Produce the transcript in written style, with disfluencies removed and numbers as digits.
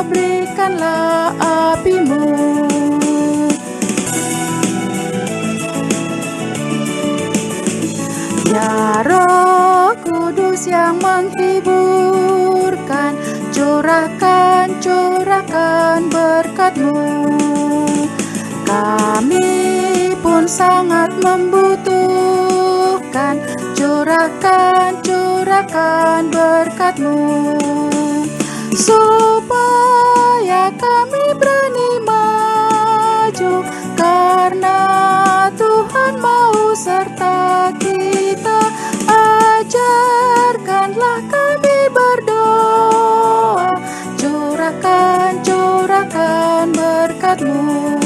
berikanlah api-Mu. Ya Roh Kudus yang menghiburkan, curahkan berkat-Mu. Kami pun sangat membutuhkan, curahkan berkat-Mu, supaya kami berani maju, karena Tuhan mau serta kita. Ajarkanlah kami berdoa, curahkan berkat-Mu.